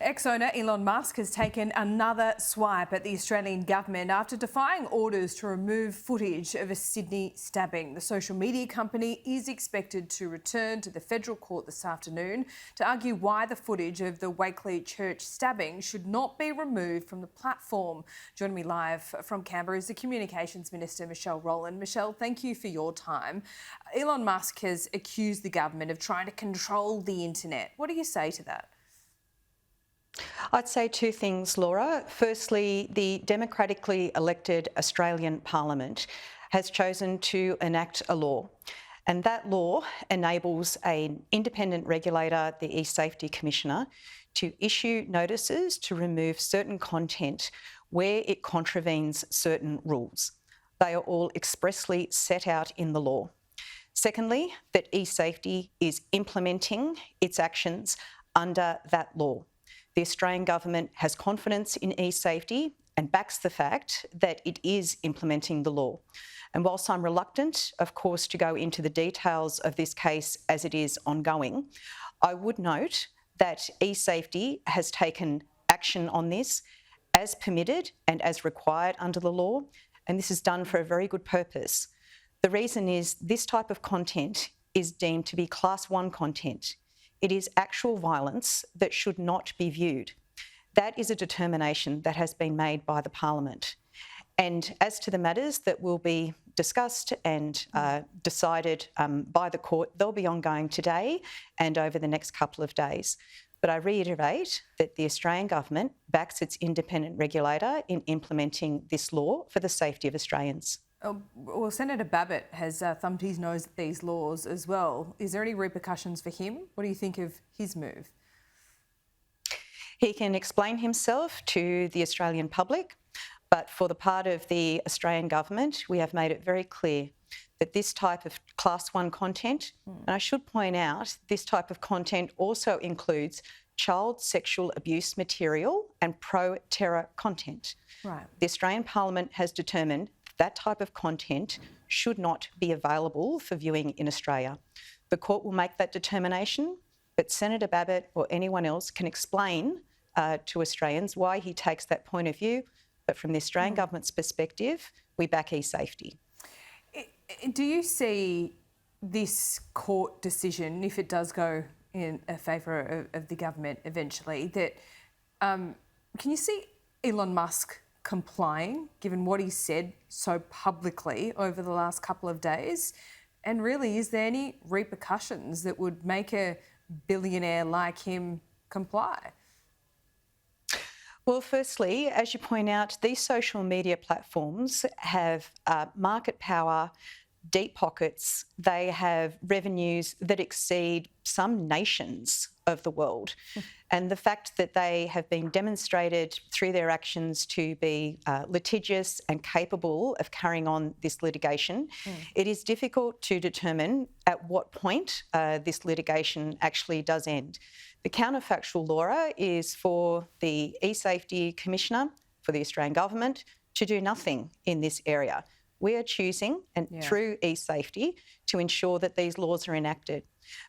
Ex-owner Elon Musk has taken another swipe at the Australian government after defying orders to remove footage of a Sydney stabbing. The social media company is expected to return to the federal court this afternoon to argue why the footage of the Wakeley Church stabbing should not be removed from the platform. Joining me live from Canberra is the Communications Minister, Michelle Rowland. Michelle, thank you for your time. Elon Musk has accused the government of trying to control the internet. What do you say to that? I'd say two things, Laura. Firstly, the democratically elected Australian Parliament has chosen to enact a law, and that law enables an independent regulator, the eSafety Commissioner, to issue notices to remove certain content where it contravenes certain rules. They are all expressly set out in the law. Secondly, that eSafety is implementing its actions under that law. The Australian government has confidence in eSafety and backs the fact that it is implementing the law. And whilst I'm reluctant, of course, to go into the details of this case as it is ongoing, I would note that eSafety has taken action on this as permitted and as required under the law, and this is done for a very good purpose. The reason is this type of content is deemed to be Class 1 content. It is actual violence that should not be viewed. That is a determination that has been made by the Parliament. And as to the matters that will be discussed and decided by the court, they'll be ongoing today and over the next couple of days. But I reiterate that the Australian government backs its independent regulator in implementing this law for the safety of Australians. Well, Senator Babet has thumbed his nose at these laws as well. Is there any repercussions for him? What do you think of his move? He can explain himself to the Australian public, but for the part of the Australian government, we have made it very clear that this type of Class 1 content, and I should point out, this type of content also includes child sexual abuse material and pro-terror content. Right. The Australian Parliament has determined that type of content should not be available for viewing in Australia. The court will make that determination, but Senator Babet or anyone else can explain to Australians why he takes that point of view. But from the Australian government's perspective, we back eSafety. Do you see this court decision, if it does go in favour of the government eventually, that can you see Elon Musk complying, given what he said so publicly over the last couple of days? And really, is there any repercussions that would make a billionaire like him comply? Well, firstly, as you point out, these social media platforms have market power, deep pockets. They have revenues that exceed some nations of the world. And the fact that they have been demonstrated through their actions to be litigious and capable of carrying on this litigation, it is difficult to determine at what point this litigation actually does end. The counterfactual, Laura, is for the eSafety Commissioner, for the Australian government, to do nothing in this area. We are choosing, and through eSafety, to ensure that these laws are enacted.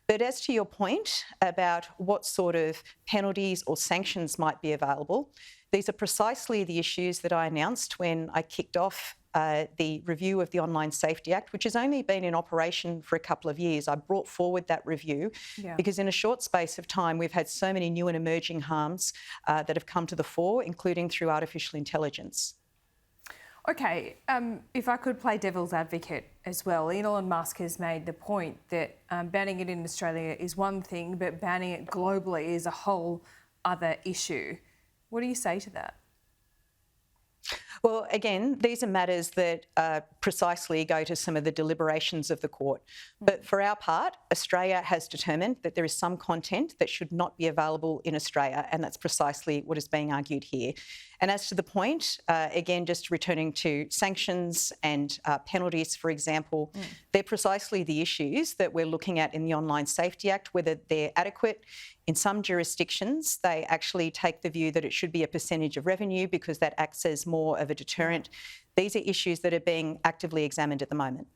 But as to your point about what sort of penalties or sanctions might be available, these are precisely the issues that I announced when I kicked off the review of the Online Safety Act, which has only been in operation for a couple of years. I brought forward that review because in a short space of time, we've had so many new and emerging harms that have come to the fore, including through artificial intelligence. Okay, if I could play devil's advocate as well, Elon Musk has made the point that banning it in Australia is one thing, but banning it globally is a whole other issue. What do you say to that? Well, again, these are matters that precisely go to some of the deliberations of the court. But for our part, Australia has determined that there is some content that should not be available in Australia, and that's precisely what is being argued here. And as to the point, again, just returning to sanctions and penalties, for example, they're precisely the issues that we're looking at in the Online Safety Act, whether they're adequate. In some jurisdictions, they actually take the view that it should be a percentage of revenue because that acts as more of a deterrent. These are issues that are being actively examined at the moment.